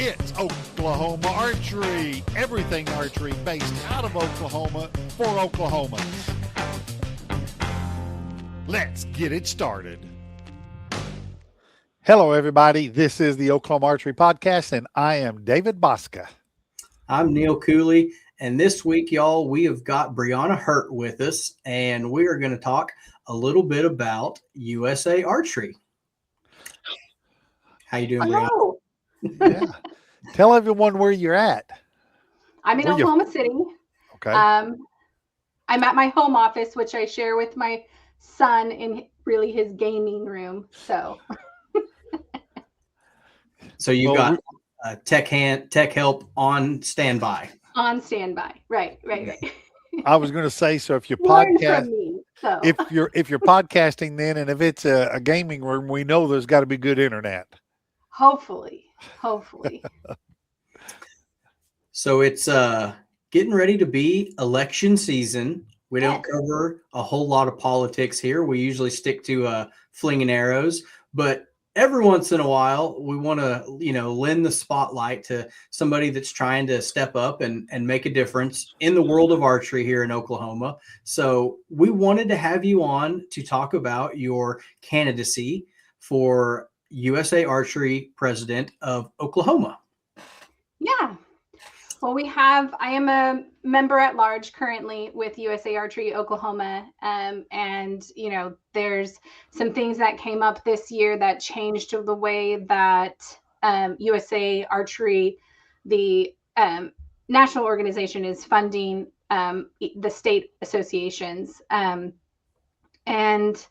It's Oklahoma Archery. Everything archery based out of Oklahoma for Oklahomans. Let's get it started. Hello, everybody. This is the Oklahoma Archery Podcast, and I am David Bosca. I'm Neil Cooley, and this week, y'all, we have got Briana Hurt with us, and we are going to talk a little bit about USA Archery. How you doing, Hello. Briana? Yeah. Tell everyone where you're at. I'm in Oklahoma City. Okay. I'm at my home office, which I share with my son in really his gaming room. So you've got tech help on standby. On standby. Right. I was going to say, so if you Learn podcast, from me, so. if you're podcasting, then, and if it's a gaming room, we know there's got to be good internet. Hopefully. So it's getting ready to be election season. We don't cover a whole lot of politics here. We usually stick to flinging arrows, but every once in a while, we want to, lend the spotlight to somebody that's trying to step up and make a difference in the world of archery here in Oklahoma. So we wanted to have you on to talk about your candidacy for USA Archery President of Oklahoma. Yeah. Well, I am a member at large currently with USA Archery Oklahoma. And, there's some things that came up this year that changed the way that USA Archery, the national organization, is funding the state associations. And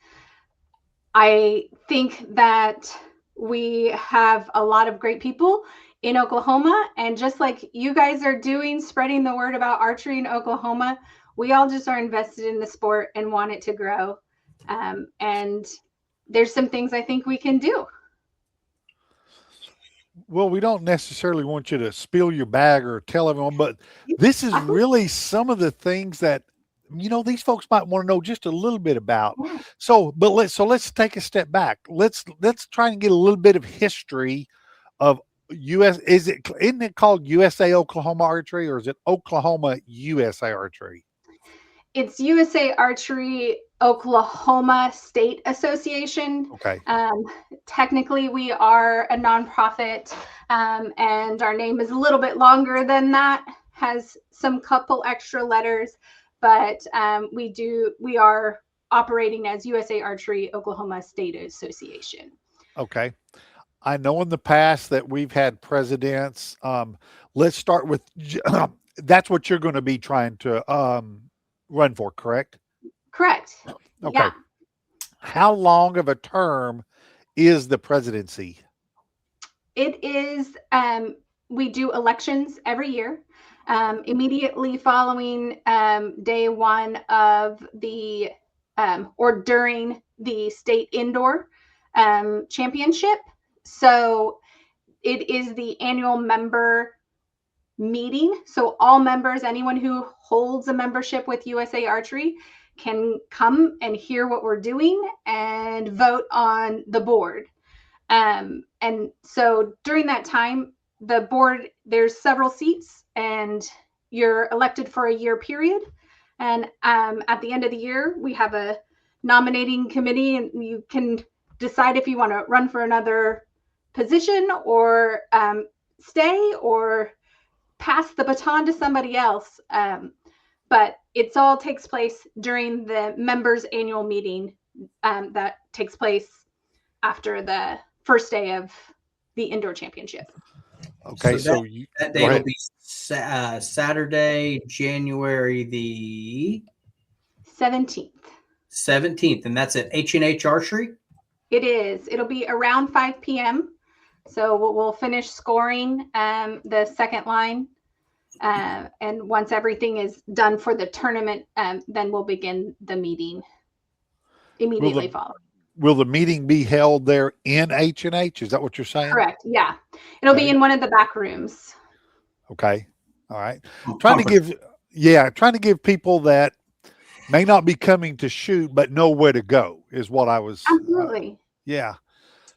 I think that we have a lot of great people in Oklahoma, and just like you guys are doing, spreading the word about archery in Oklahoma, we all just are invested in the sport and want it to grow. And there's some things I think we can do. Well, we don't necessarily want you to spill your bag or tell everyone, but this is really some of the things that, these folks might want to know just a little bit about. So let's take a step back. Let's try and get a little bit of history of isn't it called USA Oklahoma Archery, or is it Oklahoma USA Archery? It's USA Archery Oklahoma State Association. Okay. Technically, we are a nonprofit, and our name is a little bit longer than that, has some couple extra letters, but we are operating as USA Archery Oklahoma State Association. Okay. I know in the past that we've had presidents. Let's start with, that's what you're going to be trying to run for, correct? Correct. Okay. Yeah. How long of a term is the presidency? It is, we do elections every year. Immediately following day one of the, or during the state indoor championship. So it is the annual member meeting. So all members, anyone who holds a membership with USA Archery, can come and hear what we're doing and vote on the board. And so during that time, the board, there's several seats, and you're elected for a year period. And at the end of the year, we have a nominating committee, and you can decide if you want to run for another position or stay or pass the baton to somebody else. But it all takes place during the members' annual meeting that takes place after the first day of the indoor championship. Okay, so that day will be Saturday, January the 17th, and that's at H&H Archery? It is. It'll be around 5 p.m. So we'll finish scoring the second line. And once everything is done for the tournament, then we'll begin the meeting immediately following. Will the meeting be held there in H&H? Is that what you're saying? Correct. Yeah. It'll be in one of the back rooms. Okay. All right. Trying to give people that may not be coming to shoot, but know where to go is what I was. Absolutely. Yeah.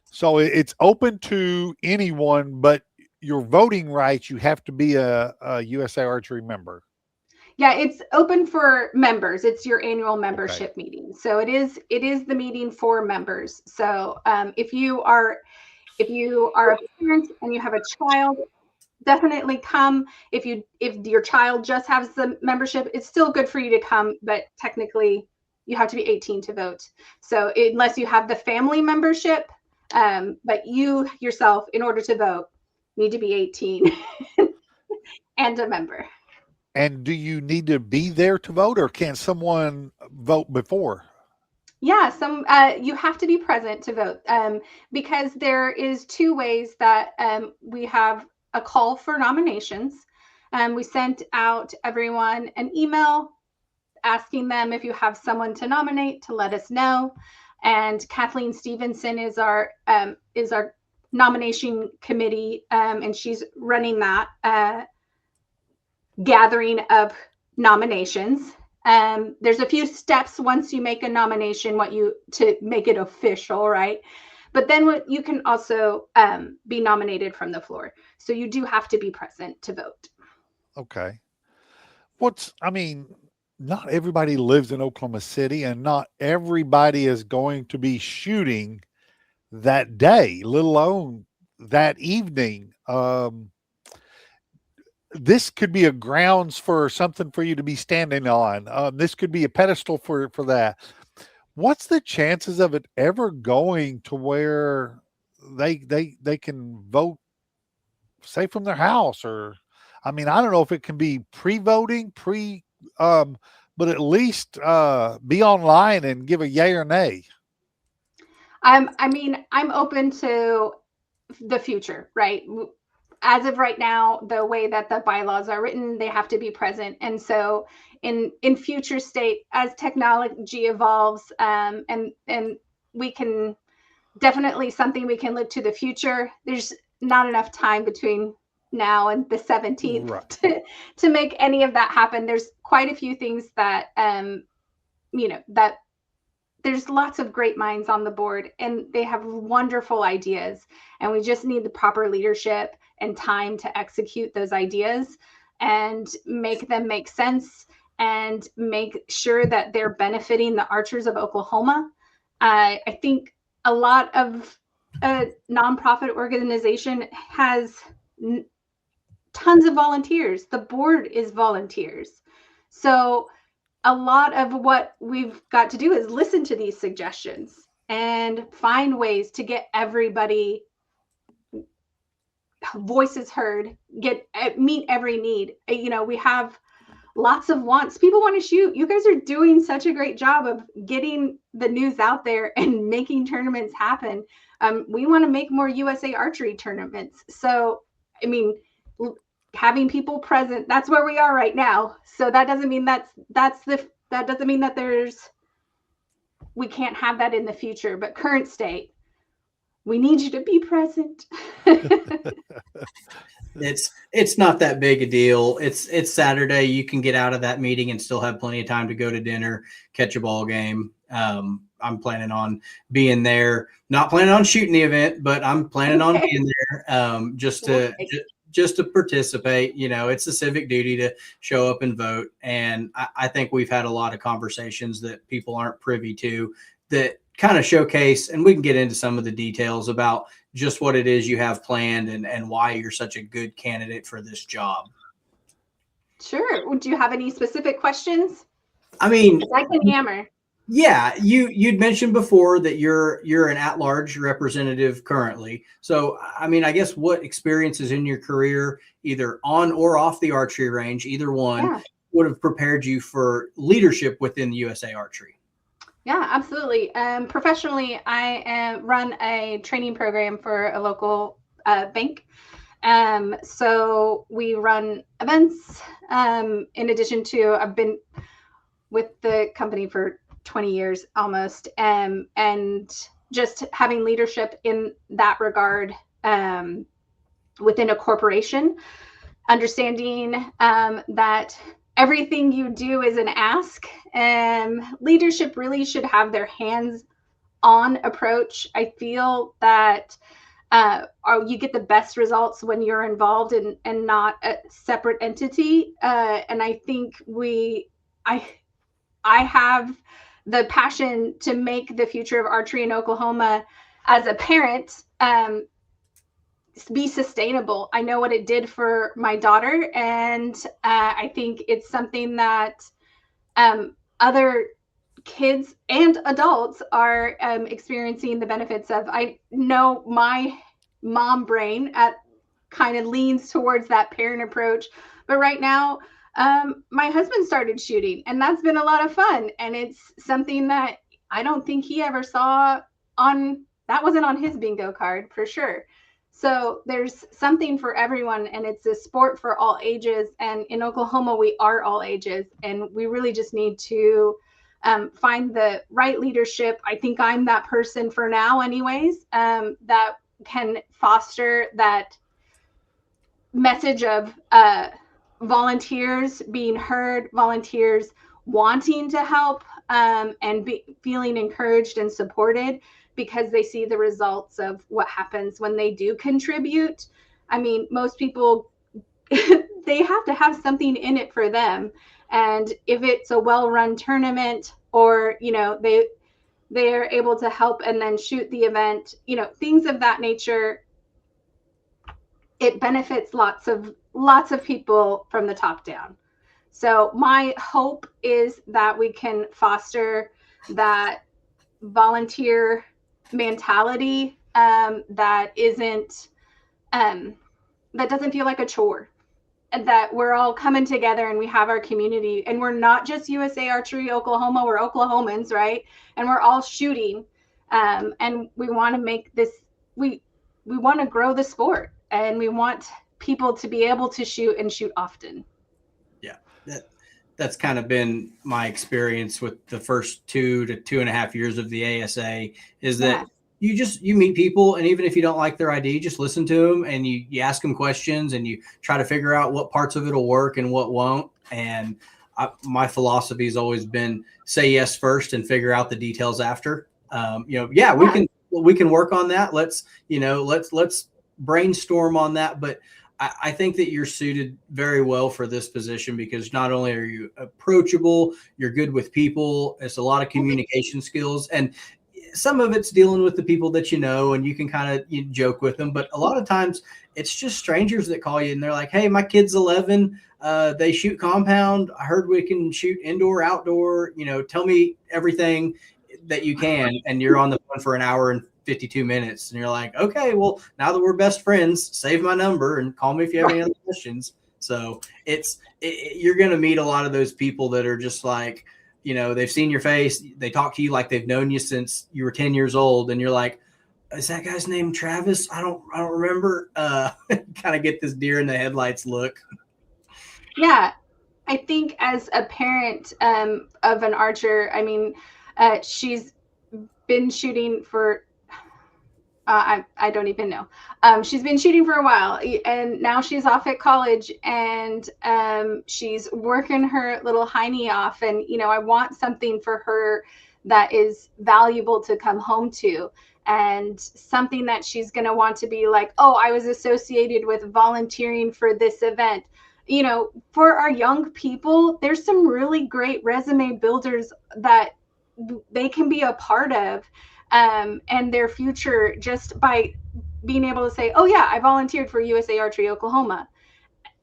So it's open to anyone, but your voting rights, you have to be a USA Archery member. Yeah, it's open for members. It's your annual membership meeting. So it is the meeting for members. So if you are a parent and you have a child, definitely come. If your child just has the membership, it's still good for you to come, but technically you have to be 18 to vote. So unless you have the family membership, but you yourself, in order to vote, need to be 18 and a member. And do you need to be there to vote, or can someone vote before? Yeah, you have to be present to vote, because there is two ways that we have a call for nominations. We sent out everyone an email asking them if you have someone to nominate to let us know. And Kathleen Stevenson is our nomination committee, and she's running that gathering of nominations. There's a few steps once you make a nomination, to make it official, right? But then you can also be nominated from the floor. So you do have to be present to vote. Okay. Not everybody lives in Oklahoma City, and not everybody is going to be shooting that day, let alone that evening. This could be a grounds for something for you to be standing on. This could be a pedestal for that. What's the chances of it ever going to where they can vote, say, from their house? Or I don't know if it can be pre-voting, but at least be online and give a yay or nay. I'm open to the future, right? As of right now, the way that the bylaws are written, they have to be present. And so in future state, as technology evolves, and we can definitely something we can look to the future. There's not enough time between now and the 17th Right. to make any of that happen. There's quite a few things that, that there's lots of great minds on the board, and they have wonderful ideas, and we just need the proper leadership and time to execute those ideas and make them make sense and make sure that they're benefiting the archers of Oklahoma. I think a lot of a nonprofit organization has tons of volunteers. The board is volunteers. So a lot of what we've got to do is listen to these suggestions and find ways to get everybody voices heard, meet every need. We have lots of wants. People want to shoot. You guys are doing such a great job of getting the news out there and making tournaments happen. We want to make more USA Archery tournaments. So, having people present, that's where we are right now. So that doesn't mean that doesn't mean that we can't have that in the future. But current state, we need you to be present. It's not that big a deal. It's Saturday. You can get out of that meeting and still have plenty of time to go to dinner, catch a ball game. I'm planning on being there. Not planning on shooting the event, but I'm planning on being there just to participate. It's a civic duty to show up and vote. And I think we've had a lot of conversations that people aren't privy to that kind of showcase, and we can get into some of the details about just what it is you have planned and why you're such a good candidate for this job. Sure. Do you have any specific questions? I can hammer. Yeah, you'd mentioned before that you're an at-large representative currently. So, I guess what experiences in your career, either on or off the archery range, either one, would have prepared you for leadership within the USA Archery? Yeah, absolutely. Professionally, I run a training program for a local bank. So we run events. In addition to, I've been with the company for 20 years almost, and just having leadership in that regard within a corporation, understanding that everything you do is an ask. Leadership really should have their hands-on approach. I feel that you get the best results when you're involved and not a separate entity. And I think I have the passion to make the future of archery in Oklahoma as a parent be sustainable. I know what it did for my daughter, and I think it's something that other kids and adults are experiencing the benefits of. I know my mom brain kind of leans towards that parent approach, but right now my husband started shooting, and that's been a lot of fun, and it's something that I don't think he ever saw that wasn't on his bingo card for sure. So there's something for everyone, and it's a sport for all ages. And in Oklahoma, we are all ages, and we really just need to find the right leadership. I think I'm that person for now anyways, that can foster that message of volunteers being heard, volunteers wanting to help, and feeling encouraged and supported because they see the results of what happens when they do contribute. I mean, most people, they have to have something in it for them. And if it's a well-run tournament, or, they're able to help and then shoot the event, things of that nature, it benefits lots of people from the top down. So my hope is that we can foster that volunteer mentality that doesn't feel like a chore, and that we're all coming together and we have our community, and we're not just USA Archery Oklahoma, we're Oklahomans, right? And we're all shooting, and we want to make this, we want to grow the sport, and we want people to be able to shoot and shoot often. Yeah, that's kind of been my experience with the first 2 to 2.5 years of the ASA, is that you meet people, and even if you don't like their ID, just listen to them, and you ask them questions, and you try to figure out what parts of it will work and what won't. And my philosophy has always been say yes first and figure out the details after. We can work on that. Let's brainstorm on that. But I think that you're suited very well for this position, because not only are you approachable, you're good with people. It's a lot of communication skills, and some of it's dealing with the people that and you can kind of joke with them. But a lot of times it's just strangers that call you, and they're like, "Hey, my kid's 11. They shoot compound. I heard we can shoot indoor, outdoor. Tell me everything that you can." And you're on the phone for an hour and 52 minutes, and you're like, "Okay, well, now that we're best friends, save my number and call me if you have any other questions." So you're going to meet a lot of those people that are just like, they've seen your face. They talk to you like they've known you since you were 10 years old. And you're like, "Is that guy's name Travis? I don't remember." Kind of get this deer in the headlights look. Yeah. I think as a parent of an archer, I mean, she's been shooting for, I don't even know. She's been shooting for a while, and now she's off at college, and she's working her little hiney off. And, I want something for her that is valuable to come home to, and something that she's going to want to be like, "Oh, I was associated with volunteering for this event." For our young people, there's some really great resume builders that they can be a part of, and their future, just by being able to say, "Oh yeah, I volunteered for USA Archery Oklahoma."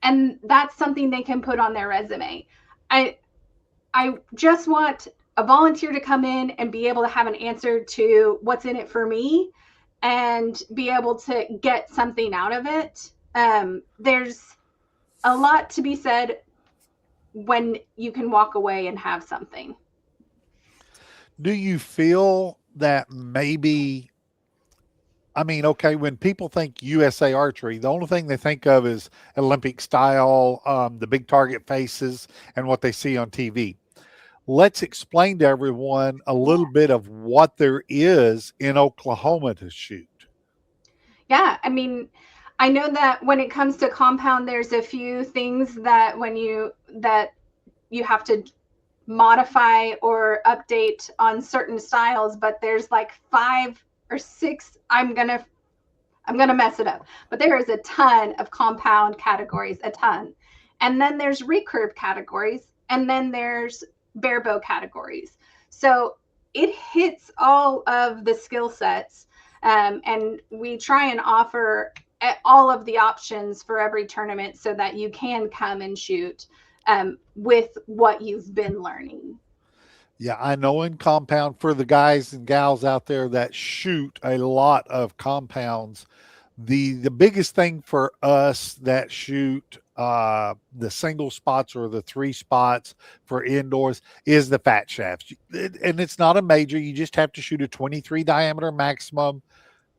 And that's something they can put on their resume. I just want a volunteer to come in and be able to have an answer to what's in it for me, and be able to get something out of it. There's a lot to be said when you can walk away and have something. Do you feel that maybe, I mean, okay, when people think USA Archery, the only thing they think of is Olympic style, the big target faces, and what they see on TV. Let's explain to everyone a little bit of what there is in Oklahoma to shoot. Yeah, I mean, I know that when it comes to compound, there's a few things that you have to modify or update on certain styles, but there's like 5 or 6. I'm I'm going to mess it up. But there is a ton of compound categories, a ton. And then there's recurve categories, and then there's bare bow categories. So it hits all of the skill sets. And we try and offer all of the options for every tournament so that you can come and shoot with what you've been learning. Yeah, I know in compound, for the guys and gals out there that shoot a lot of compounds, the biggest thing for us that shoot the single spots or the 3 spots for indoors is the fat shafts. And it's not a major. You just have to shoot a 23 diameter maximum,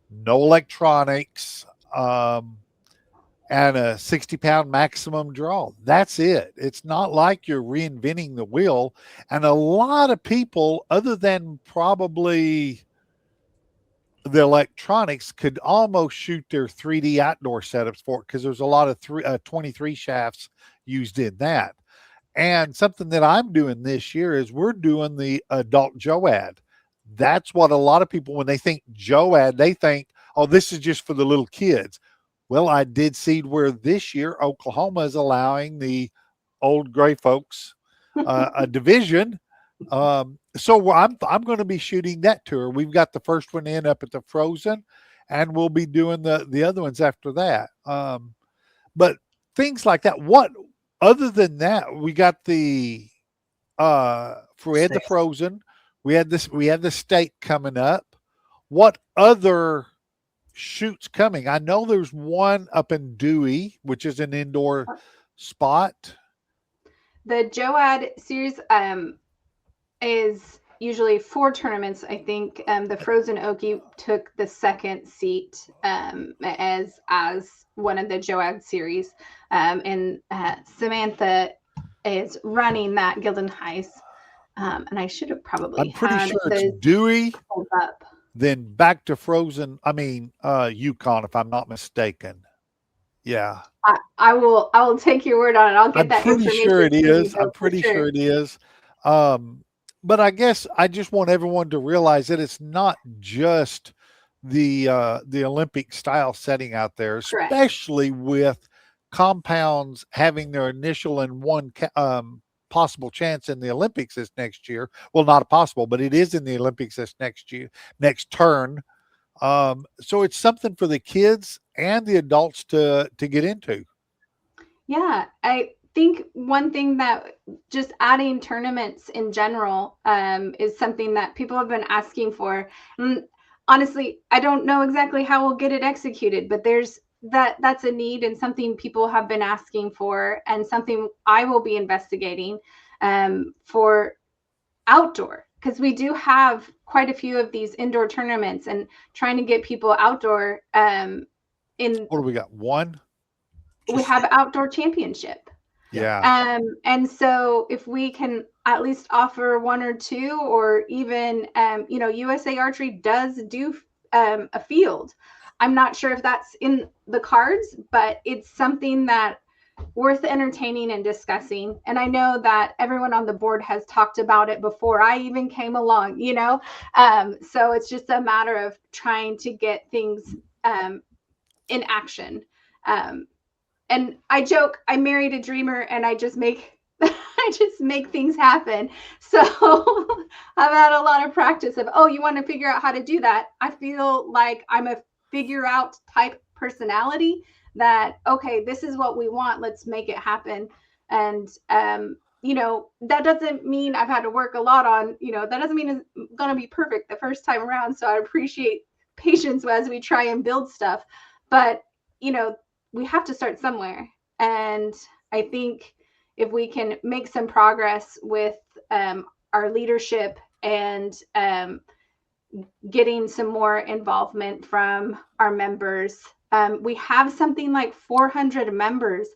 no electronics, and a 60-pound maximum draw. That's it. It's not like you're reinventing the wheel. And a lot of people, other than probably the electronics, could almost shoot their 3D outdoor setups for it, because there's a lot of 23 shafts used in that. And something that I'm doing this year is we're doing the adult JOAD. That's what a lot of people, when they think JOAD, they think, oh, this is just for the little kids. Well, I did see where this year Oklahoma is allowing the old gray folks a division. So I'm going to be shooting that tour. We've got the first one in up at the Frozen, and we'll be doing the other ones after that. But things like that. What other than that, we got the we had the Frozen, we had the state coming up. What other shoots coming? I know there's one up in Dewey, which is an indoor spot. The JOAD series is usually 4 tournaments. I think the Frozen Okie took the 2nd seat as one of the JOAD series, and Samantha is running that Gildan Heights, and I should have probably. I'm pretty sure it's Dewey. Up. Then back to Frozen. I mean, Yukon, if I'm not mistaken. Yeah. I will take your word on it. I'll get that information. I'm pretty sure it is. But I guess I just want everyone to realize that it's not just the Olympic style setting out there, especially with compounds having their initial and one possible chance in the Olympics this next year. Well, not possible, but it is in the Olympics this next turn. So it's something for the kids and the adults to get into. Yeah, I think one thing that just adding tournaments in general is something that people have been asking for. And honestly, I don't know exactly how we'll get it executed, but that's a need and something people have been asking for, and something I will be investigating for outdoor, because we do have quite a few of these indoor tournaments, and trying to get people outdoor. What do we got? One? We have outdoor championship. Yeah. And so if we can at least offer 1 or 2, or even, USA Archery does do a field. I'm not sure if that's in the cards, but it's something that worth entertaining and discussing. And I know that everyone on the board has talked about it before I even came along, so it's just a matter of trying to get things in action. And I joke, I married a dreamer, and I just make things happen. So I've had a lot of practice of, you want to figure out how to do that. I feel like I'm a figure out type personality that, okay, this is what we want, let's make it happen. And that doesn't mean I've had to work a lot on, that doesn't mean it's going to be perfect the first time around. So I appreciate patience as we try and build stuff, but we have to start somewhere. And I think if we can make some progress with our leadership and getting some more involvement from our members. We have something like 400 members,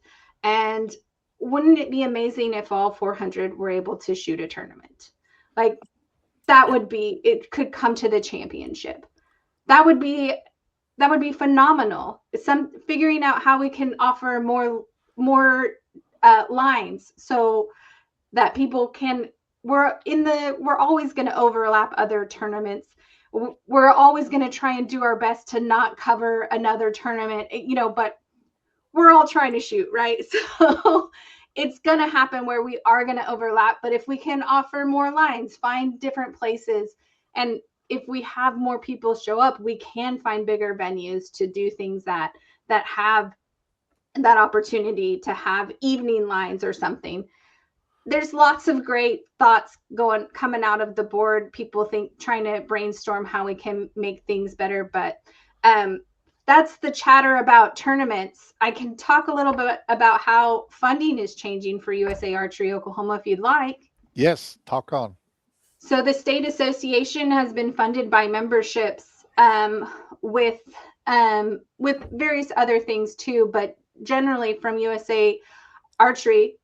and wouldn't it be amazing if all 400 were able to shoot a tournament? Like it could come to the championship. That would be phenomenal. Figuring out how we can offer more lines so that people can. We're always going to overlap other tournaments. we're always going to try and do our best to not cover another tournament, but we're all trying to shoot, right? So it's going to happen where we are going to overlap. But if we can offer more lines, find different places, and if we have more people show up, we can find bigger venues to do things that have that opportunity to have evening lines or something. There's lots of great thoughts coming out of the board. People trying to brainstorm how we can make things better, but that's the chatter about tournaments. I can talk a little bit about how funding is changing for USA Archery Oklahoma if you'd like. Yes, talk on. So the state association has been funded by memberships with various other things too, but generally from USA Archery,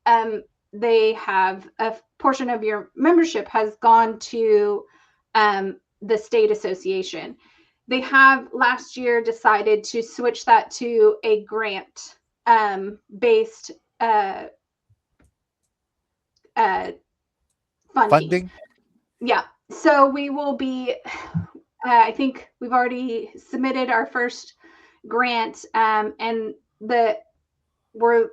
they have a portion of your membership has gone to the state association. They have last year decided to switch that to a grant based funding. Yeah. So we will be, I think we've already submitted our first grant, and we're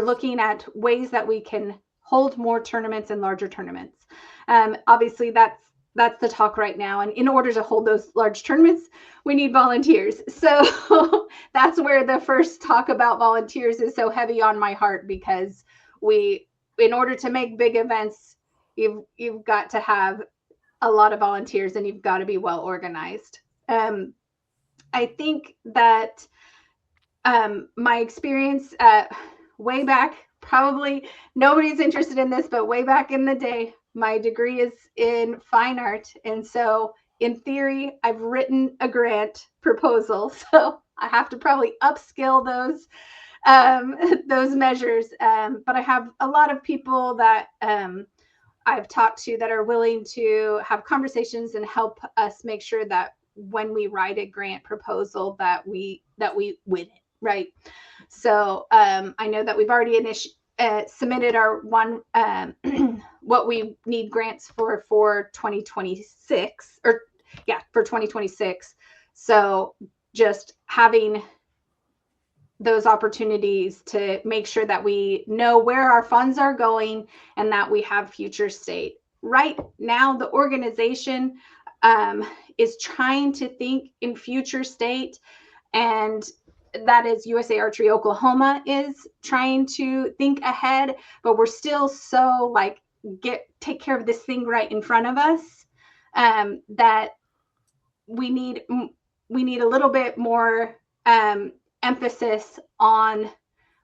looking at ways that we can hold more tournaments and larger tournaments. Obviously that's the talk right now. And in order to hold those large tournaments, we need volunteers. So that's where the first talk about volunteers is so heavy on my heart, because in order to make big events, you've got to have a lot of volunteers and you've got to be well organized. I think that my experience way back, probably nobody's interested in this, but way back in the day, my degree is in fine art. And so in theory, I've written a grant proposal. So I have to probably upskill those measures. But I have a lot of people that I've talked to that are willing to have conversations and help us make sure that when we write a grant proposal that we win it, right? So I know that we've already submitted our one what we need grants for 2026 for 2026. So just having those opportunities to make sure that we know where our funds are going and that we have future state. Right now, the organization is trying to think in future state, and that is USA Archery Oklahoma is trying to think ahead, but we're still so take care of this thing right in front of us that we need a little bit more emphasis on.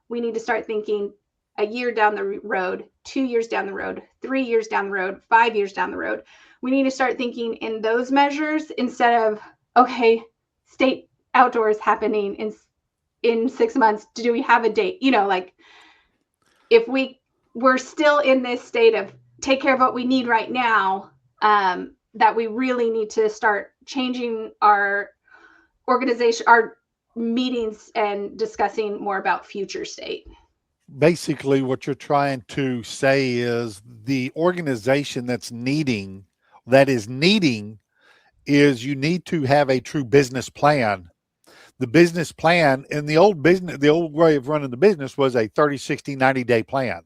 We need to start thinking a year down the road, 2 years down the road, 3 years down the road, 5 years down the road. We need to start thinking in those measures instead of, okay, state outdoors happening in 6 months. Do we have a date? If we're still in this state of take care of what we need right now, that we really need to start changing our organization, our meetings, and discussing more about future state. Basically, what you're trying to say is the organization that is needing is you need to have a true business plan. The business plan in the old way of running the business was a 30, 60, 90-day plan.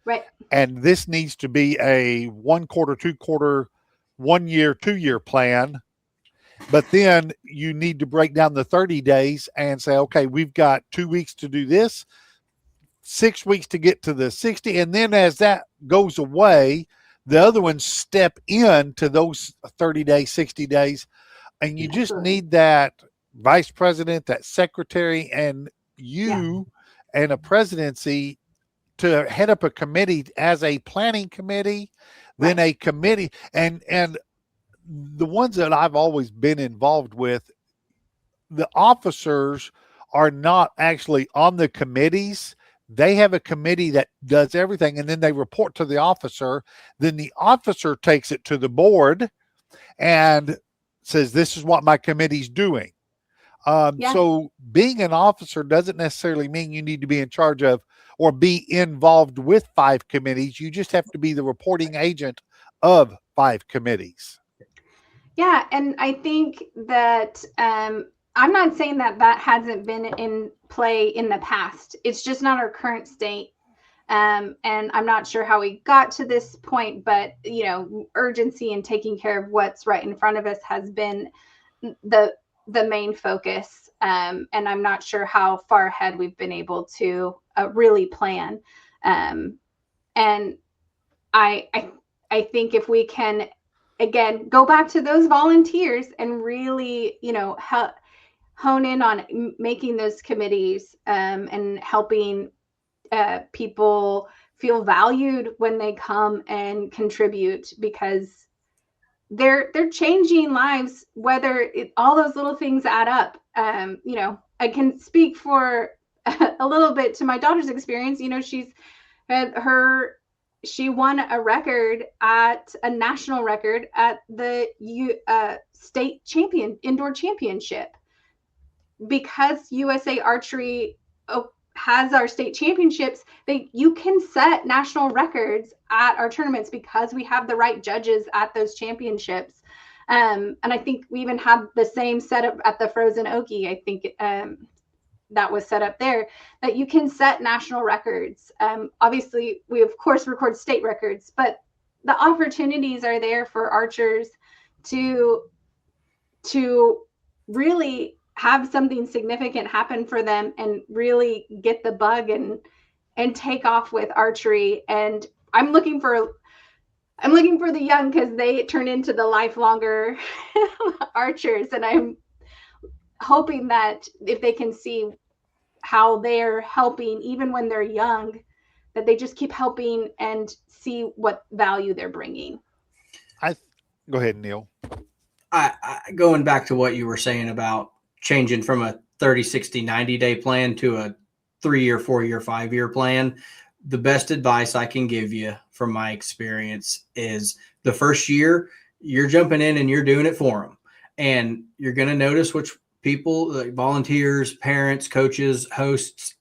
Right. And this needs to be a 1 quarter, 2 quarter, 1 year, 2 year plan. But then you need to break down the 30 days and say, okay, we've got 2 weeks to do this, 6 weeks to get to the 60. And then as that goes away, the other ones step into those 30 days, 60 days. And you just need that vice president, that secretary, and you and a presidency to head up a committee as a planning committee, then a committee. And the ones that I've always been involved with, the officers are not actually on the committees. They have a committee that does everything, and then they report to the officer. Then the officer takes it to the board and says, this is what my committee's doing. So being an officer doesn't necessarily mean you need to be in charge of or be involved with 5 committees. You just have to be the reporting agent of 5 committees. Yeah, and I think that I'm not saying that that hasn't been in play in the past. It's just not our current state. And I'm not sure how we got to this point, but urgency and taking care of what's right in front of us has been the main focus. And I'm not sure how far ahead we've been able to really plan. And I think if we can again go back to those volunteers and really hone in on making those committees and helping people feel valued when they come and contribute, because they're changing lives, whether all those little things add up. I can speak for a little bit to my daughter's experience. She's had she won a national record at the state indoor championship, because USA Archery has our state championships. You can set national records at our tournaments because we have the right judges at those championships. And I think we even had the same setup at the Frozen Okie. I think that was set up there, that you can set national records. Obviously, we of course record state records, but the opportunities are there for archers to really have something significant happen for them and really get the bug and take off with archery. And I'm looking for the young, because they turn into the lifelonger archers, and I'm hoping that if they can see how they're helping even when they're young, that they just keep helping and see what value they're bringing. Go ahead, Neil. I going back to what you were saying about changing from a 30, 60, 90-day plan to a 3-year, 4-year, 5-year plan, the best advice I can give you from my experience is the first year you're jumping in and you're doing it for them. And you're going to notice which people, like volunteers, parents, coaches, hosts,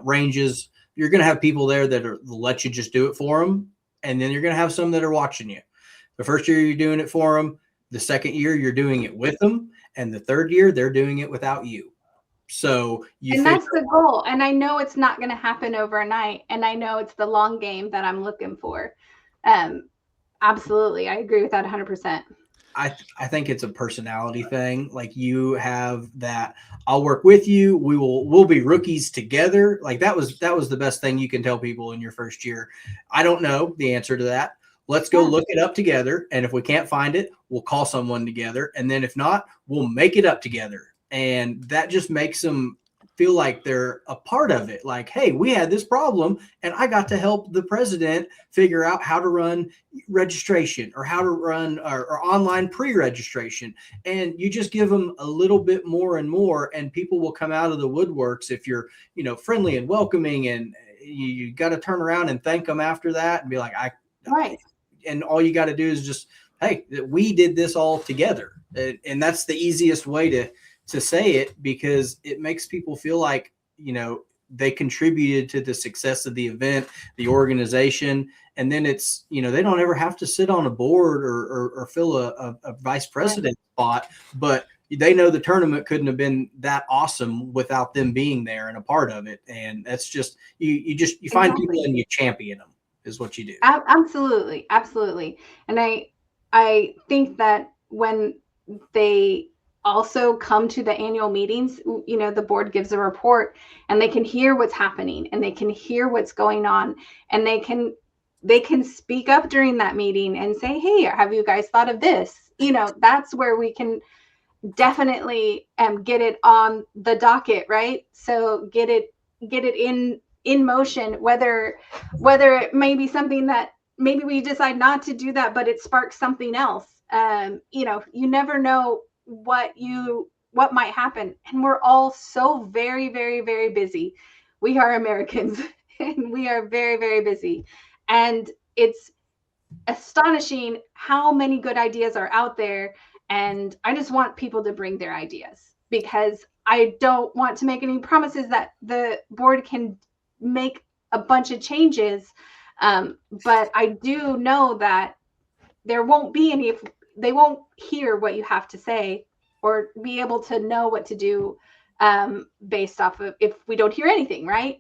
ranges, you're going to have people there that will let you just do it for them. And then you're going to have some that are watching you. The first year you're doing it for them. The second year you're doing it with them. And the third year they're doing it without you. So that's the goal. And I know it's not going to happen overnight. And I know it's the long game that I'm looking for. Absolutely. I agree with that 100%. I think it's a personality thing. Like, you have that, I'll work with you. We'll be rookies together. Like, that was the best thing you can tell people in your first year. I don't know the answer to that. Let's go look it up together. And if we can't find it, we'll call someone together. And then if not, we'll make it up together. And that just makes them feel like they're a part of it. Like, hey, we had this problem and I got to help the president figure out how to run registration or how to run or online pre-registration. And you just give them a little bit more and more, and people will come out of the woodworks if you're, friendly and welcoming, and you got to turn around and thank them after that and be like, right. And all you got to do is just, hey, we did this all together. And that's the easiest way to say it, because it makes people feel like, they contributed to the success of the event, the organization. And then it's, they don't ever have to sit on a board or fill a vice president spot, but they know the tournament couldn't have been that awesome without them being there and a part of it. And that's just, you find people and you champion them is what you do. Absolutely. Absolutely. And I think that when they also come to the annual meetings, the board gives a report and they can hear what's happening and they can hear what's going on, and they can speak up during that meeting and say, hey, have you guys thought of this? That's where we can definitely get it on the docket, right? So get it in motion, whether it may be something that maybe we decide not to do that, but it sparks something else. You never know what might happen. And we're all so very, very, very busy. We are Americans and we are very, very busy. And it's astonishing how many good ideas are out there. And I just want people to bring their ideas, because I don't want to make any promises that the board can make a bunch of changes. But I do know that there won't be any they won't hear what you have to say or be able to know what to do based off of if we don't hear anything, right?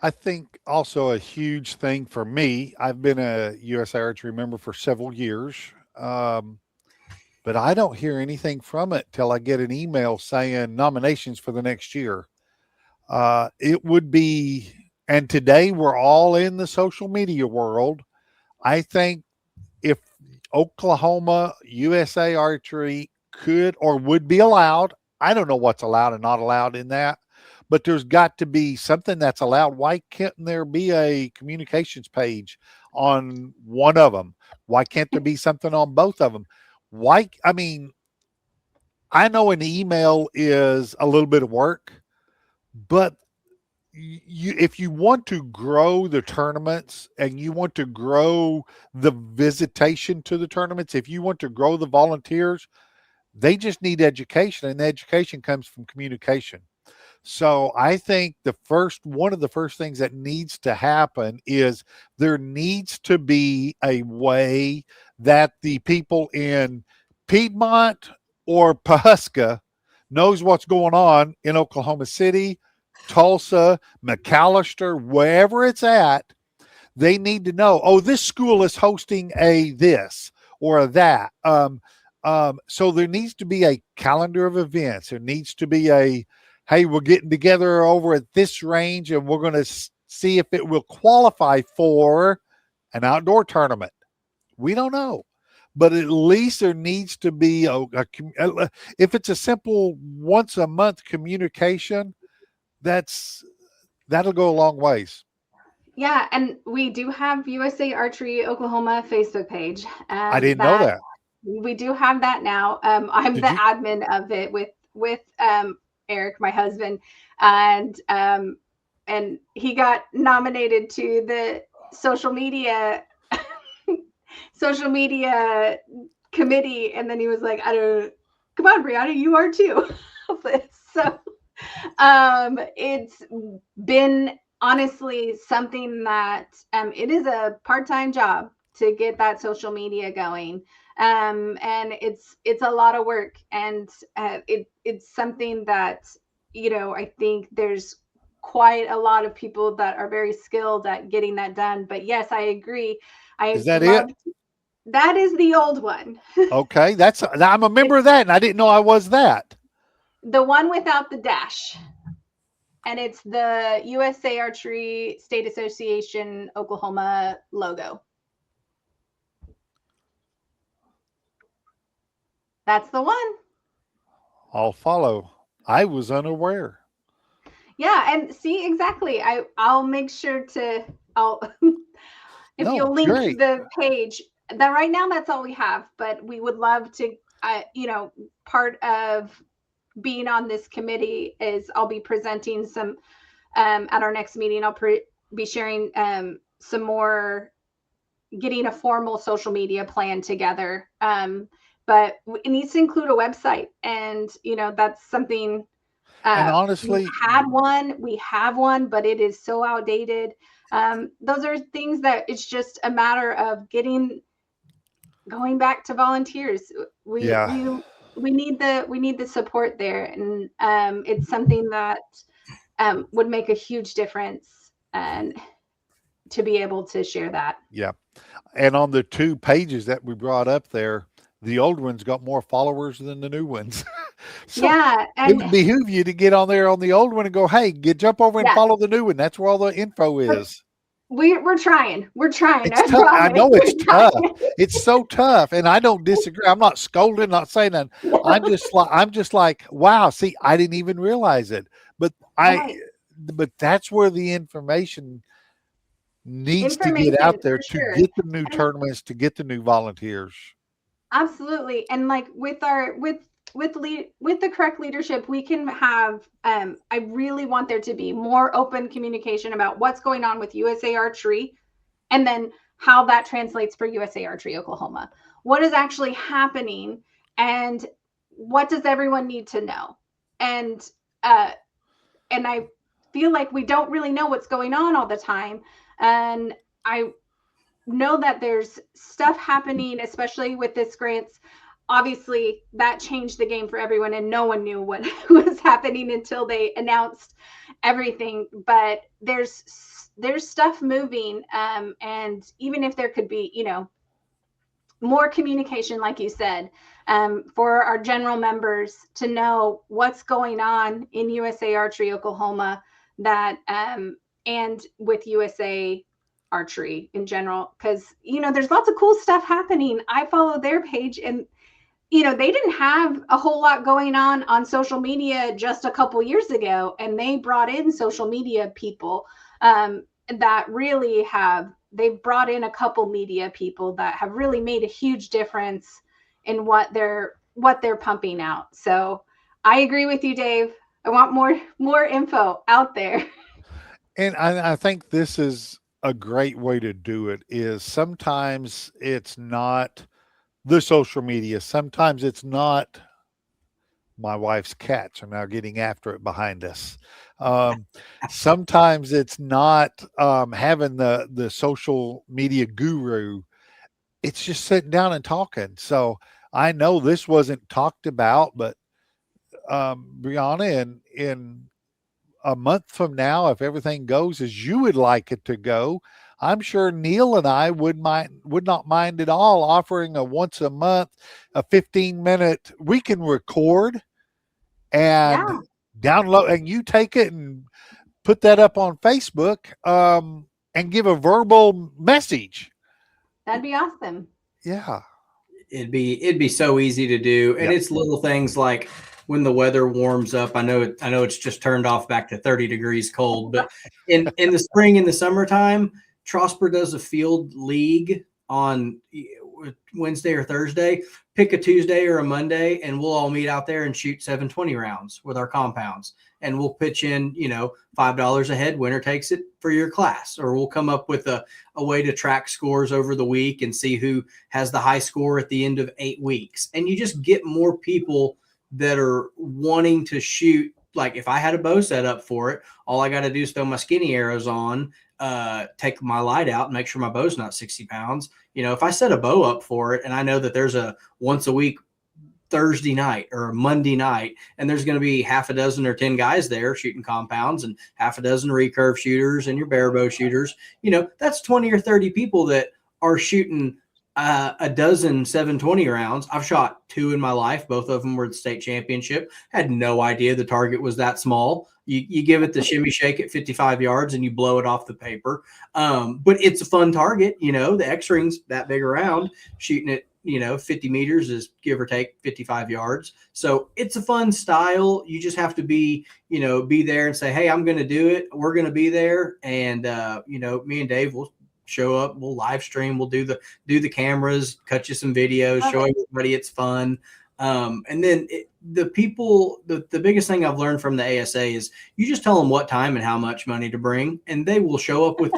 I think also a huge thing for me, I've been a USA Archery member for several years, but I don't hear anything from it till I get an email saying nominations for the next year. It would be, and today we're all in the social media world. I think if Oklahoma USA Archery could or would be allowed, I don't know what's allowed and not allowed in that, but there's got to be something that's allowed. Why can't there be a communications page on one of them? Why can't there be something on both of them? Why? I mean, I know an email is a little bit of work, but if you want to grow the tournaments and you want to grow the visitation to the tournaments, if you want to grow the volunteers, they just need education, and the education comes from communication. So I think one of the first things that needs to happen is there needs to be a way that the people in Piedmont or Pahuska knows what's going on in Oklahoma City, Tulsa, McAllister, wherever it's at. They need to know, oh, this school is hosting a this or a that. So there needs to be a calendar of events. There needs to be a, hey, we're getting together over at this range and we're going to see if it will qualify for an outdoor tournament. We don't know. But at least there needs to be if it's a simple once a month communication, that'll go a long ways. Yeah, and we do have USA Archery Oklahoma Facebook page. I didn't know that. We do have that now. I'm the admin of it with Eric, my husband, and he got nominated to the social media committee, and then he was like, "I don't, come on, Briana, you are too." So it's been honestly something that it is a part-time job to get that social media going. And it's a lot of work, and it's something that, I think there's quite a lot of people that are very skilled at getting that done. But yes, I agree. Is that it? That is the old one. Okay, I'm a member of that, and I didn't know I was that. The one without the dash. And it's the USA Archery State Association Oklahoma logo. That's the one. I'll follow. I was unaware. Yeah, and see, exactly. I'll make sure to you'll link great. the page. That right now that's all we have, but we would love to part of being on this committee is I'll be presenting some at our next meeting. I'll be sharing some more, getting a formal social media plan together. But it needs to include a website, and that's something. And honestly, we have one, but it is so outdated. Those are things that it's just a matter of going back to volunteers. We need the support there, and it's something that would make a huge difference, and to be able to share that. Yeah. And on the two pages that we brought up there, the old ones got more followers than the new ones. So yeah, and it would behoove you to get on there on the old one and go, hey, jump over and follow the new one. That's where all the info is. We're trying. We're trying. It's tough. I know it's tough. It's so tough, and I don't disagree. I'm not scolding, not saying that. I'm just like, wow. See, I didn't even realize it, but but that's where the information needs to get out there to get the new tournaments, to get the new volunteers. Absolutely, and like with the correct leadership, we can have. I really want there to be more open communication about what's going on with USA Archery, and then how that translates for USA Archery Oklahoma. What is actually happening, and what does everyone need to know? And I feel like we don't really know what's going on all the time, and know that there's stuff happening, especially with this grants. Obviously, that changed the game for everyone, and no one knew what was happening until they announced everything. But there's stuff moving, and even if there could be, more communication, like you said, for our general members to know what's going on in USA Archery Oklahoma, that and with USA Archery in general, because there's lots of cool stuff happening. I follow their page, and they didn't have a whole lot going on social media just a couple years ago, and they brought in social media people that really have. They've brought in a couple media people that have really made a huge difference in what they're pumping out. So I agree with you, Dave. I want more info out there. And I think this is a great way to do it. Is sometimes it's not the social media. Sometimes it's not. My wife's cats are now getting after it behind us. Um, Sometimes it's not having the social media guru. It's just sitting down and talking. So I know this wasn't talked about, but Brianna, in a month from now, if everything goes as you would like it to go, I'm sure Neil and I would not mind at all offering a once a month, a 15-minute. We can record and Yeah, download, and you take it and put that up on Facebook, and give a verbal message. that'd be awesome. Yeah. It'd be so easy to do, and Yep. it's little things like when the weather warms up. I know it's just turned off back to 30 degrees cold, but in the spring, in the summertime, Trosper does a field league on Wednesday or Thursday. Pick a Tuesday or a Monday, and we'll all meet out there and shoot 720 rounds with our compounds, and we'll pitch in $5 a head. Winner takes it for your class, or we'll come up with a way to track scores over the week and see who has the high score at the end of 8 weeks. And you just get more people that are wanting to shoot. Like if I had a bow set up for it, all I got to do is throw my skinny arrows on, take my light out and make sure my bow's not 60 pounds. If I set a bow up for it and I know that there's a once a week Thursday night or a Monday night, and there's going to be half a dozen or 10 guys there shooting compounds and half a dozen recurve shooters and your barebow shooters, that's 20 or 30 people that are shooting a dozen 720 rounds. I've shot 2 in my life. Both of them were the state championship. Had no idea the target was that small. You give it the shimmy shake at 55 yards and you blow it off the paper. But it's a fun target. The X-ring's that big around. Shooting it, 50 meters is give or take 55 yards. So it's a fun style. You just have to be there and say, hey, I'm going to do it. We're going to be there. And, me and Dave will show up. We'll live stream. We'll do the cameras, cut you some videos, show everybody it's fun. And then the biggest thing I've learned from the ASA is you just tell them what time and how much money to bring, and they will show up with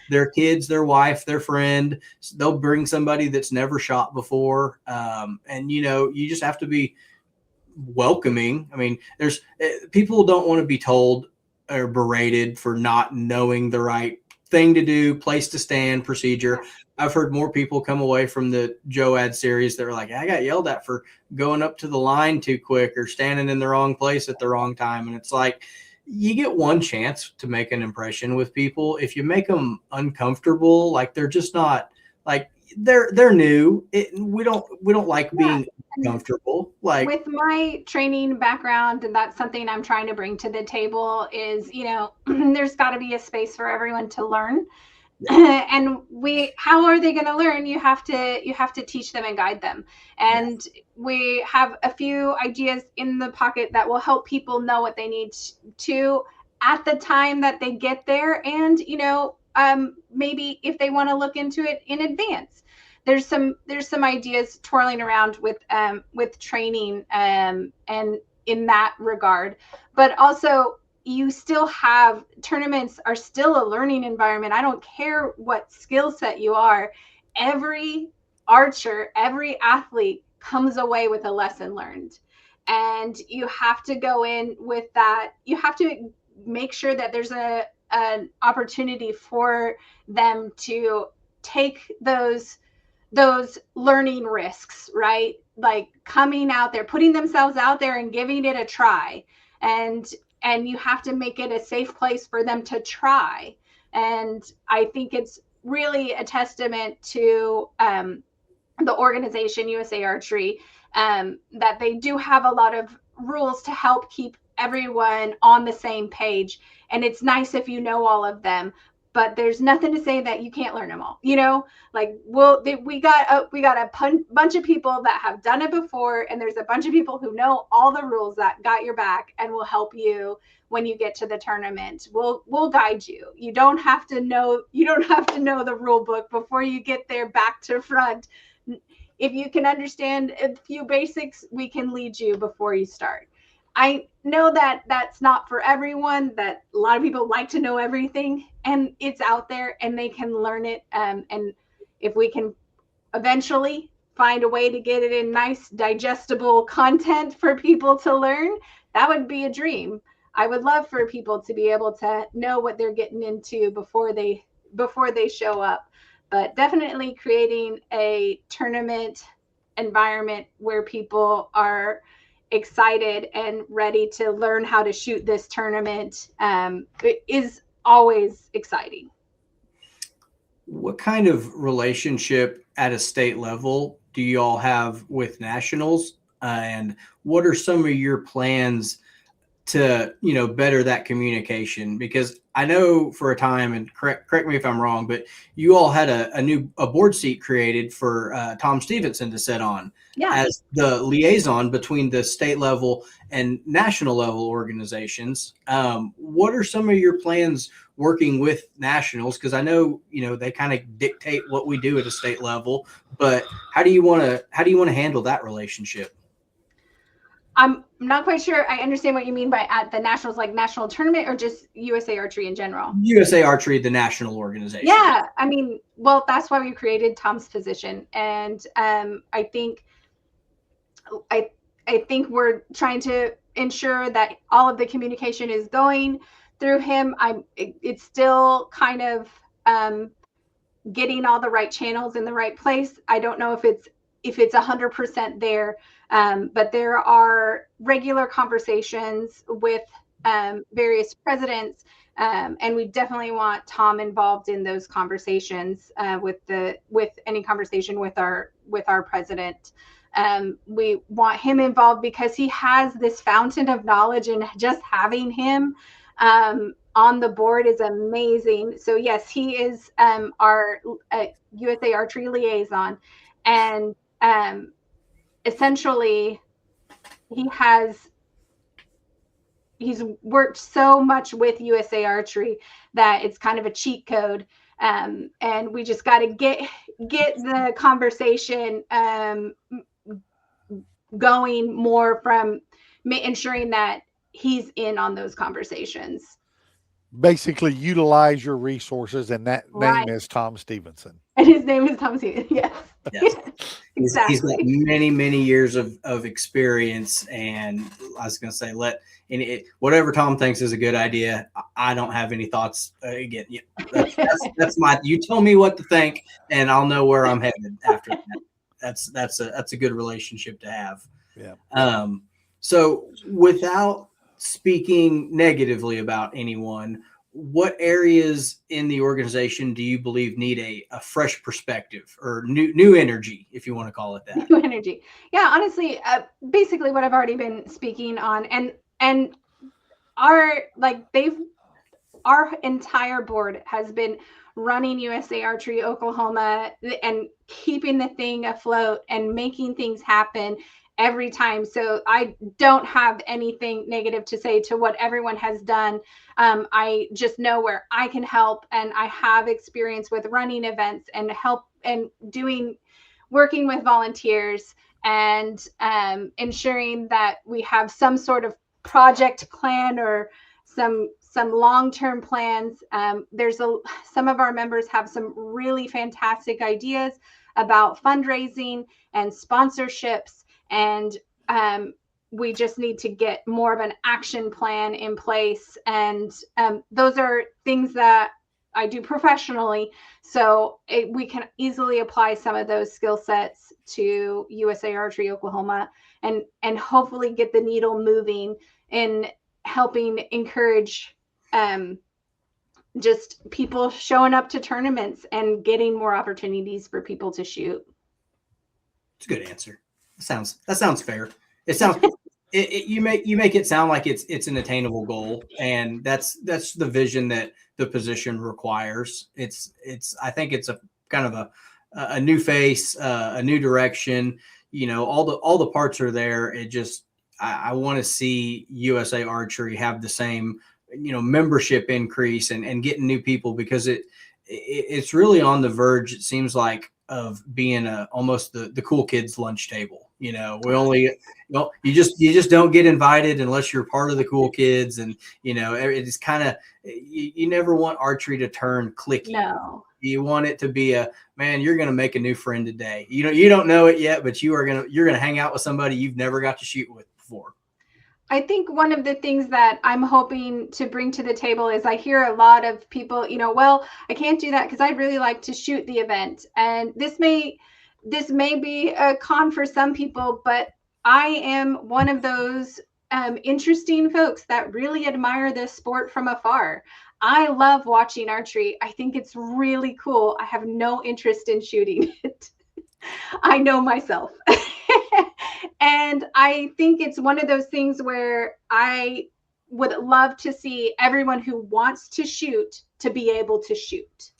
their kids, their wife, their friend. They'll bring somebody that's never shot before. And you just have to be welcoming. I mean, there's people don't want to be told or berated for not knowing the right thing to do, place to stand, procedure. I've heard more people come away from the JOAD series that were like, I got yelled at for going up to the line too quick or standing in the wrong place at the wrong time. And it's like, you get one chance to make an impression with people. If you make them uncomfortable, like they're just not like they're new. We don't like being uncomfortable. Like with my training background, and that's something I'm trying to bring to the table is, there's got to be a space for everyone to learn. And how are they going to learn? You have to teach them and guide them. And we have a few ideas in the pocket that will help people know what they need to at the time that they get there. And, maybe if they want to look into it in advance, there's some ideas twirling around with training, and in that regard, but also you still have tournaments are still a learning environment. I don't care what skill set you are. Every archer, every athlete comes away with a lesson learned. And you have to go in with that. You have to make sure that there's an opportunity for them to take those learning risks, right? Like coming out there, putting themselves out there and giving it a try. And you have to make it a safe place for them to try. And I think it's really a testament to the organization USA Archery, that they do have a lot of rules to help keep everyone on the same page. And it's nice if you know all of them, but there's nothing to say that you can't learn them all. Like we got a bunch of people that have done it before, and there's a bunch of people who know all the rules that got your back and will help you when you get to the tournament. We'll guide you. You don't have to know the rule book before you get there back to front. If you can understand a few basics, we can lead you before you start. I know that that's not for everyone, that a lot of people like to know everything, and it's out there and they can learn it. And if we can eventually find a way to get it in nice, digestible content for people to learn, that would be a dream. I would love for people to be able to know what they're getting into before they show up. But definitely creating a tournament environment where people are excited and ready to learn how to shoot this tournament is always exciting. What kind of relationship at a state level do you all have with nationals? And what are some of your plans to, better that communication? Because I know for a time, and correct me if I'm wrong, but you all had a board seat created for Tom Stevenson to sit on as the liaison between the state level and national level organizations. What are some of your plans working with nationals? Because I know, they kind of dictate what we do at a state level, but how do you want to handle that relationship? I'm not quite sure I understand what you mean by at the nationals, like national tournament, or just USA Archery in general? USA Archery, the national organization. Yeah, I mean, well, that's why we created Tom's position. And I think we're trying to ensure that all of the communication is going through him. It's still kind of getting all the right channels in the right place. I don't know if it's 100% there. But there are regular conversations with various presidents, and we definitely want Tom involved in those conversations with any conversation with our president. We want him involved because he has this fountain of knowledge, and just having him on the board is amazing. So yes, he is our USA Archery liaison, and essentially he's worked so much with USA Archery that it's kind of a cheat code, and we just got to get the conversation going more from ensuring that he's in on those conversations. Basically utilize your resources, and that Right. name is Tom Stevenson. And his name is Tom Stevenson. Yes. Yes. Exactly. He's got many years of experience, and I was going to say, whatever Tom thinks is a good idea, I don't have any thoughts. Again, that's my. You tell me what to think, and I'll know where I'm headed after that. That's a good relationship to have. Yeah. So without speaking negatively about anyone, what areas in the organization do you believe need a fresh perspective or new energy, if you want to call it that? New energy. Yeah, honestly, basically what I've already been speaking on, and our entire board has been running USA Archery Oklahoma and keeping the thing afloat and making things happen every time. So I don't have anything negative to say to what everyone has done. I just know where I can help, and I have experience with running events and help and working with volunteers and ensuring that we have some sort of project plan or some long-term plans. Some of our members have some really fantastic ideas about fundraising and sponsorships, and we just need to get more of an action plan in place. And those are things that I do professionally. So we can easily apply some of those skill sets to USA Archery Oklahoma and hopefully get the needle moving in helping encourage just people showing up to tournaments and getting more opportunities for people to shoot. It's a good answer. That sounds fair. It sounds you make it sound like it's an attainable goal, and that's the vision that the position requires. I think it's a kind of a new face, a new direction. You know, all the parts are there. It just I want to see USA Archery have the same, you know, membership increase and getting new people, because it's really on the verge, it seems like, of being almost the cool kids lunch table. You know, you just don't get invited unless you're part of the cool kids. And, you know, it's kind of, you never want archery to turn cliquey. No. You want it to be man, you're going to make a new friend today. You know, you don't know it yet, but you're going to hang out with somebody you've never got to shoot with before. I think one of the things that I'm hoping to bring to the table is I hear a lot of people, you know, well, I can't do that because I'd really like to shoot the event. And this may be a con for some people, but I am one of those interesting folks that really admire this sport from afar. I love watching archery. I think it's really cool. I have no interest in shooting it. I know myself. And I think it's one of those things where I would love to see everyone who wants to shoot to be able to shoot.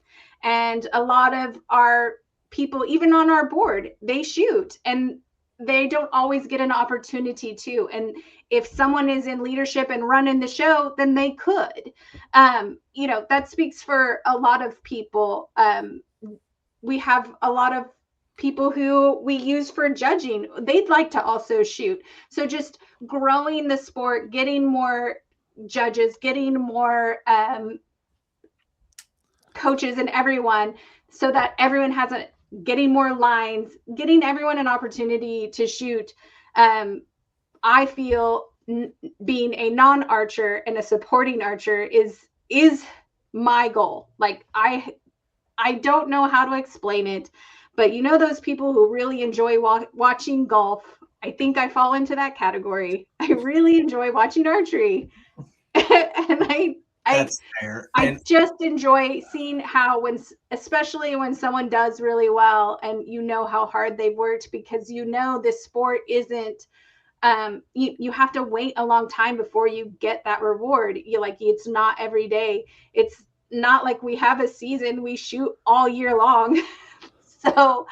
And a lot of our people, even on our board, they shoot and they don't always get an opportunity to. And if someone is in leadership and running the show, then they could. You know, that speaks for a lot of people. We have a lot of people who we use for judging. They'd like to also shoot. So just growing the sport, getting more judges, getting more coaches and everyone, so that everyone has getting more lines, getting everyone an opportunity to shoot. I feel being a non-archer and a supporting archer is my goal. Like I don't know how to explain it, but you know, those people who really enjoy watching golf, I think I fall into that category. I really enjoy watching archery. And That's fair. I just enjoy seeing how especially when someone does really well and you know how hard they've worked, because you know this sport isn't you have to wait a long time before you get that reward. It's not every day. It's not like we have a season, we shoot all year long. So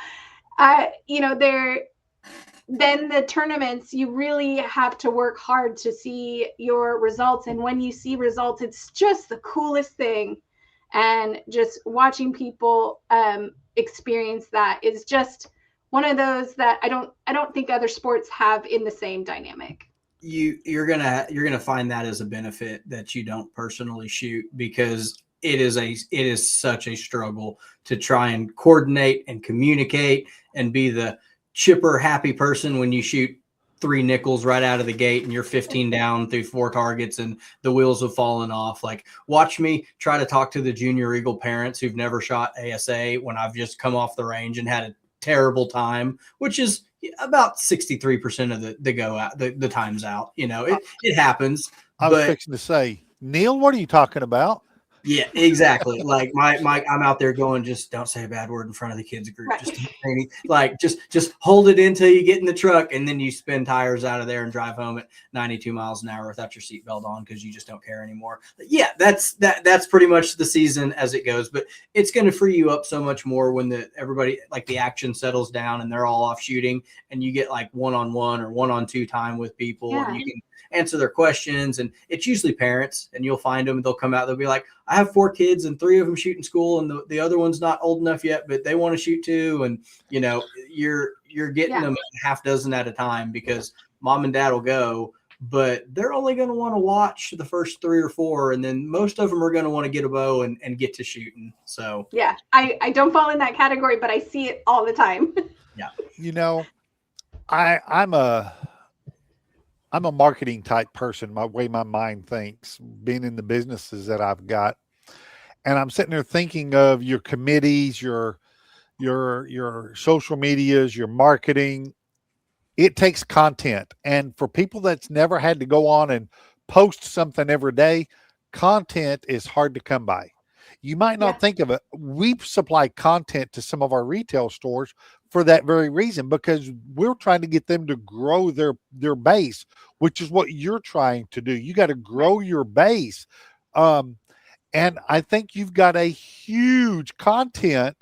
then the tournaments, you really have to work hard to see your results. And when you see results, it's just the coolest thing. And just watching people experience that is just one of those that I don't think other sports have in the same dynamic. You're gonna find that as a benefit that you don't personally shoot, because it is such a struggle to try and coordinate and communicate and be the chipper, happy person when you shoot 3 nickels right out of the gate and you're 15 down through 4 targets and the wheels have fallen off. Like, watch me try to talk to the junior eagle parents who've never shot ASA when I've just come off the range and had a terrible time, which is about 63% of the go out, the times out. You know, it happens. I was fixing to say, Neil, what are you talking about? Yeah, exactly. Like my I'm out there going, just don't say a bad word in front of the kids group. Right. Just hold it until you get in the truck, and then you spin tires out of there and drive home at 92 miles an hour without your seatbelt on because you just don't care anymore. Yeah, that's pretty much the season as it goes. But it's going to free you up so much more when everybody, like, the action settles down and they're all off shooting, and you get like 1-on-1 or 1-on-2 time with people, Yeah. and you can answer their questions. And it's usually parents, and you'll find them, they'll come out, they'll be like, I have 4 kids and 3 of them shoot in school, and the other one's not old enough yet, but they want to shoot too. And, you know, you're getting them a half dozen at a time, because mom and dad will go, but they're only going to want to watch the first 3 or 4. And then most of them are going to want to get a bow and get to shooting. So, yeah, I don't fall in that category, but I see it all the time. Yeah. You know, I'm a marketing type person, my way my mind thinks, being in the businesses that I've got. And I'm sitting there thinking of your committees, your social medias, your marketing. It takes content. And for people that's never had to go on and post something every day, content is hard to come by. You might Yeah. not think of it. We supply content to some of our retail stores for that very reason, because we're trying to get them to grow their base, which is what you're trying to do. You got to grow your base. Um, and I think you've got a huge content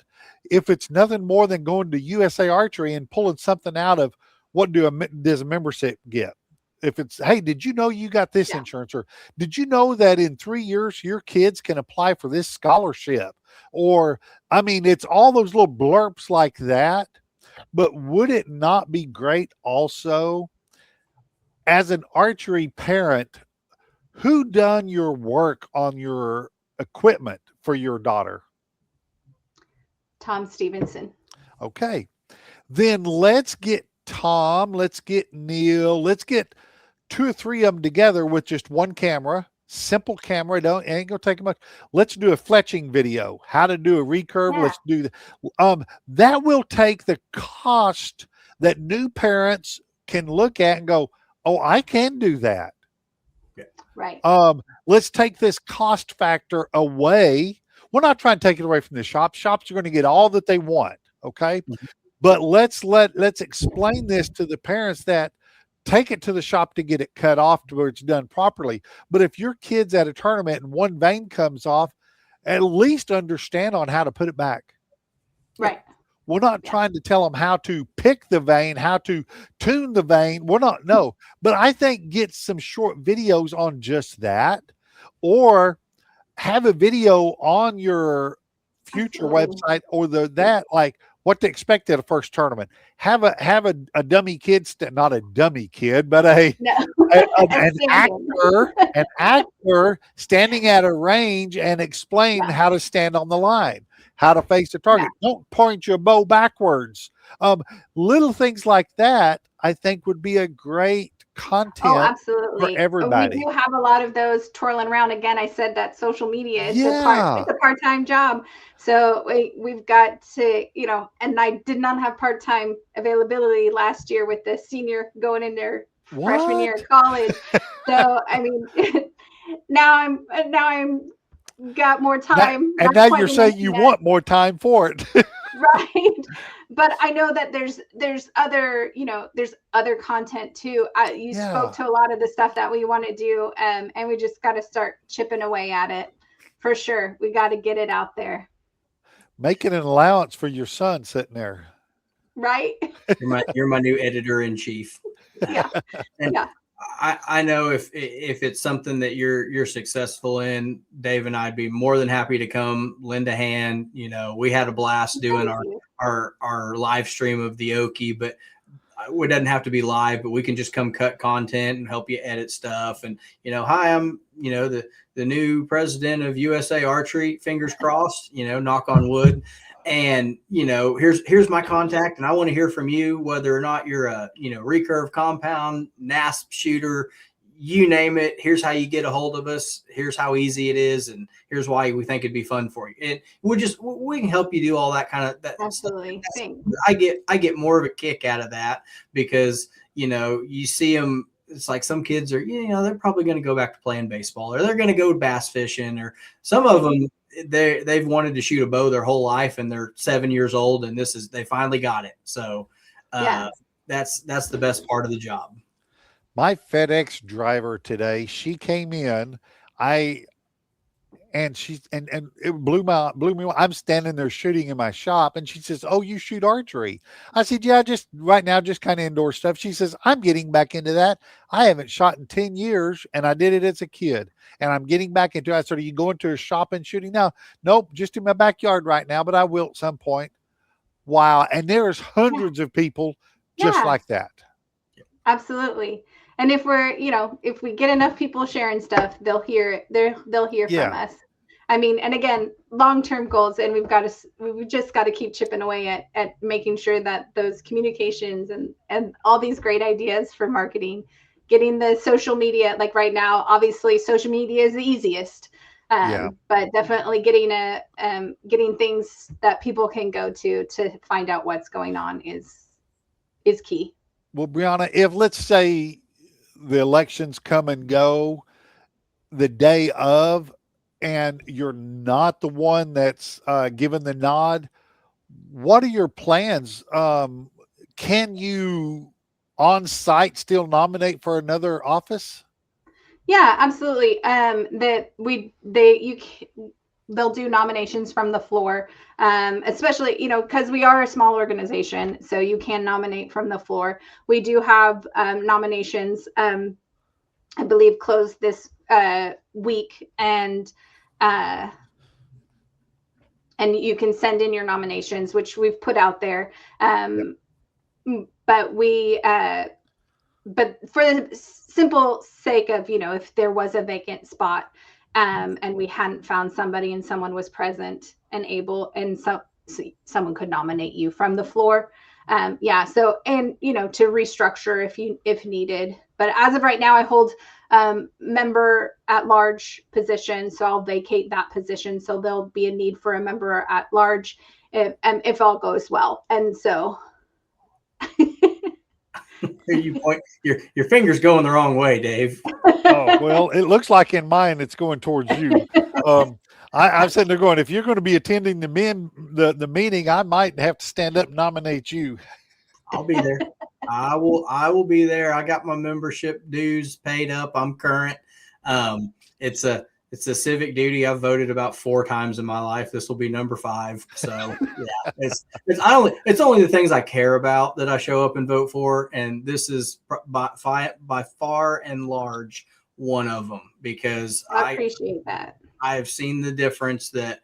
if it's nothing more than going to USA Archery and pulling something out of what does a membership get? If it's, hey, did you know you got this Yeah. insurance? Or did you know that in 3 years your kids can apply for this scholarship? Or, I mean, it's all those little blurps like that. But would it not be great also as an archery parent, who done your work on your equipment for your daughter? Tom Stevenson. Okay. Then let's get Tom, let's get Neil, let's get 2 or 3 of them together with just one camera, simple camera. Ain't gonna take much. Let's do a fletching video, how to do a recurve. Yeah. Let's do that will take the cost that new parents can look at and go, oh, I can do that. Right. Let's take this cost factor away. We're not trying to take it away from the shops. Shops are going to get all that they want. Okay. Mhm. But let's explain this to the parents that take it to the shop to get it cut off to where it's done properly. But if your kid's at a tournament and one vein comes off, at least understand on how to put it back. Right. We're not trying to tell them how to pick the vein, how to tune the vein. We're not, no. But I think get some short videos on just that, or have a video on your future Absolutely. website, or that like what to expect at a first tournament. Have a dummy kid, not a dummy kid, but No. an actor standing at a range and explain how to stand on the line, how to face the target. Don't point your bow backwards. Little things like that, I think, would be a great content absolutely. for everybody. We do have a lot of those twirling around. Again, I said that social media is it's a part-time job. So we've got to, and I did not have part-time availability last year with the senior going in their freshman year of college. So, I mean, now I'm got more time. And now you're saying you want more time for it. Right. But I know that there's other, there's other content too. You spoke to a lot of the stuff that we want to do. And we just got to start chipping away at it for sure. We got to get it out there. Making an allowance for your son sitting there. Right. You're my new editor in chief. Yeah. And I know if it's something that you're successful in, Dave and I'd be more than happy to come lend a hand. We had a blast doing our live stream of the Okie, but it doesn't have to be live, but we can just come cut content and help you edit stuff. And, hi, I'm, the new president of USA Archery, fingers crossed, knock on wood. And, here's my contact, and I want to hear from you, whether or not you're a, recurve compound, NASP shooter, you name it. Here's how you get a hold of us. Here's how easy it is. And here's why we think it'd be fun for you. And we can help you do all that kind of that. Absolutely. I get more of a kick out of that because, you see them. It's like some kids are, they're probably going to go back to playing baseball, or they're going to go bass fishing, or some of them, they've wanted to shoot a bow their whole life, and they're 7 years old, and they finally got it. So that's the best part of the job. My FedEx driver today, she came in, and it blew me away. I'm standing there shooting in my shop, and she says, "Oh, you shoot archery?" I said, "Yeah, just right now, just kind of indoor stuff." She says, "I'm getting back into that. I haven't shot in 10 years, and I did it as a kid, and I'm getting back into it." I said, "Are you going to a shop and shooting now?" "Nope, just in my backyard right now, but I will at some point." Wow. And there's hundreds of people just like that. Absolutely. And if if we get enough people sharing stuff, they'll hear from us. I mean, and again, long-term goals, and we've just got to keep chipping away at making sure that those communications and all these great ideas for marketing, getting the social media, like right now, obviously social media is the easiest. But definitely getting things that people can go to find out what's going on is key. Well, Briana, if let's say the elections come and go the day of, and you're not the one that's given the nod, what are your plans? Can you on site still nominate for another office? Yeah, absolutely. They'll do nominations from the floor, especially, because we are a small organization, so you can nominate from the floor. We do have nominations, I believe, closed this week, and you can send in your nominations, which we've put out there. But for the simple sake of, if there was a vacant spot, and we hadn't found somebody and someone was present and able, and someone could nominate you from the floor. So, and, to restructure if needed. But as of right now, I hold member at large position. So I'll vacate that position. So there'll be a need for a member at large if all goes well. And so you point your finger's going the wrong way, Dave. Oh, well, it looks like in mine it's going towards you. I'm sitting there going, if you're going to be attending the meeting, I might have to stand up and nominate you. I'll be there. I will be there. I got my membership dues paid up. I'm current. It's a civic duty I've voted about 4 times in my life. This will be number 5. So yeah, it's only the things I care about that I show up and vote for, and this is by far and large one of them, because I appreciate that. I have seen the difference that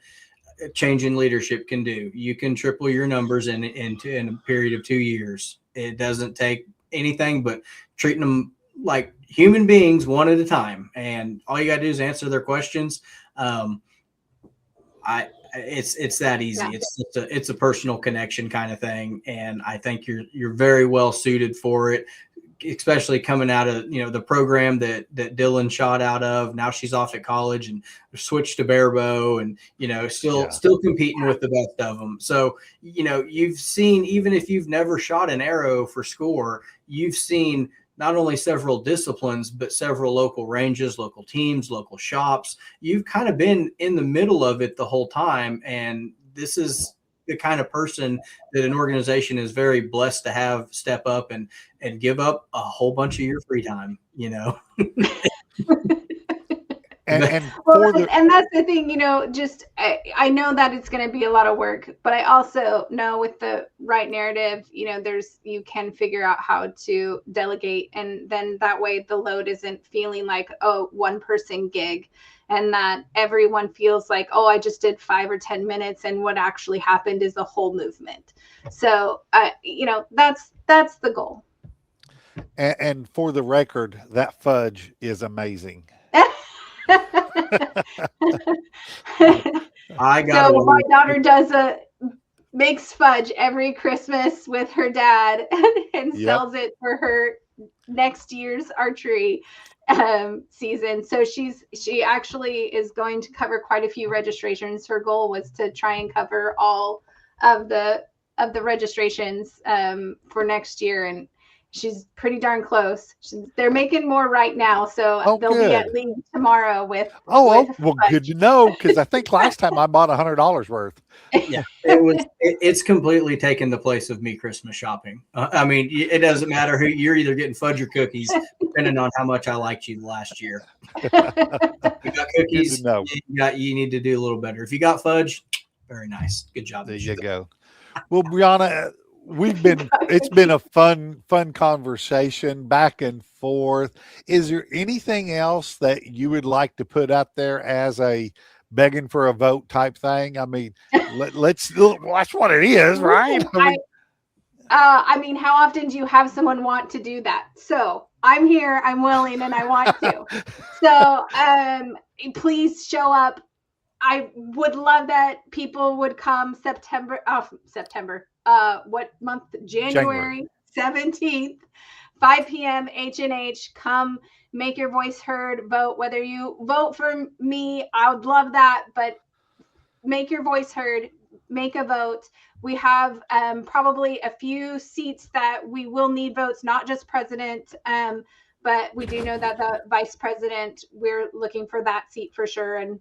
changing leadership can do. You can triple your numbers in a period of 2 years. It doesn't take anything but treating them like human beings one at a time, and all you got to do is answer their questions. It's that easy. Yeah. It's a personal connection kind of thing, and I think you're very well suited for it, especially coming out of the program that Dylan shot out of. Now she's off at college and switched to barebow, and still competing with the best of them. So you've seen, even if you've never shot an arrow for score, you've seen not only several disciplines, but several local ranges, local teams, local shops. You've kind of been in the middle of it the whole time. And this is the kind of person that an organization is very blessed to have step up and give up a whole bunch of your free time, And that's the thing, I know that it's going to be a lot of work, but I also know with the right narrative, you can figure out how to delegate, and then that way the load isn't feeling like, one person gig, and that everyone feels like, I just did 5 or 10 minutes, and what actually happened is the whole movement. So, that's the goal. And for the record, that fudge is amazing. My daughter makes fudge every Christmas with her dad and sells it for her next year's archery season. So she actually is going to cover quite a few registrations. Her goal was to try and cover all of the registrations for next year, and she's pretty darn close. They're making more right now, so they'll be at least tomorrow with. Well, good to know, because I think last time I bought $100 worth. Yeah, it's completely taken the place of me Christmas shopping. I mean, it doesn't matter who you're either getting fudge or cookies, depending on how much I liked you last year. You got cookies, you need to do a little better. If you got fudge, very nice, good job. There you go. Well, Briana, it's been a fun conversation back and forth. Is there anything else that you would like to put out there as a begging for a vote type thing? I mean, that's what it is, right? I mean, how often do you have someone want to do that? So I'm here, I'm willing, and I want to. So please show up. I would love that people would come September. What month? January 17th 5 p.m. H&H. Come make your voice heard. Vote. Whether you vote for me, I would love that. But make your voice heard. Make a vote. We have probably a few seats that we will need votes, not just president. But we do know that the vice president, we're looking for that seat for sure. And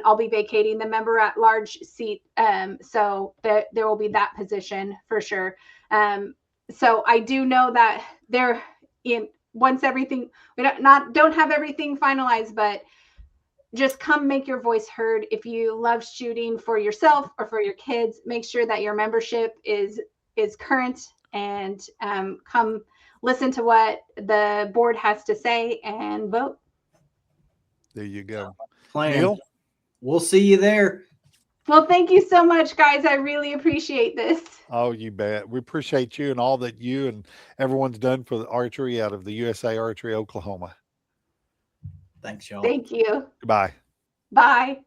I'll be vacating the member at large seat. So there will be that position for sure. So I do know that once everything, we don't have everything finalized, but just come make your voice heard. If you love shooting for yourself or for your kids, make sure that your membership is current, and come listen to what the board has to say and vote. There you go. Neil, we'll see you there. Well, thank you so much, guys. I really appreciate this. Oh, you bet. We appreciate you and all that you and everyone's done for the archery out of the USA Archery Oklahoma. Thanks, y'all. Thank you. Goodbye. Bye.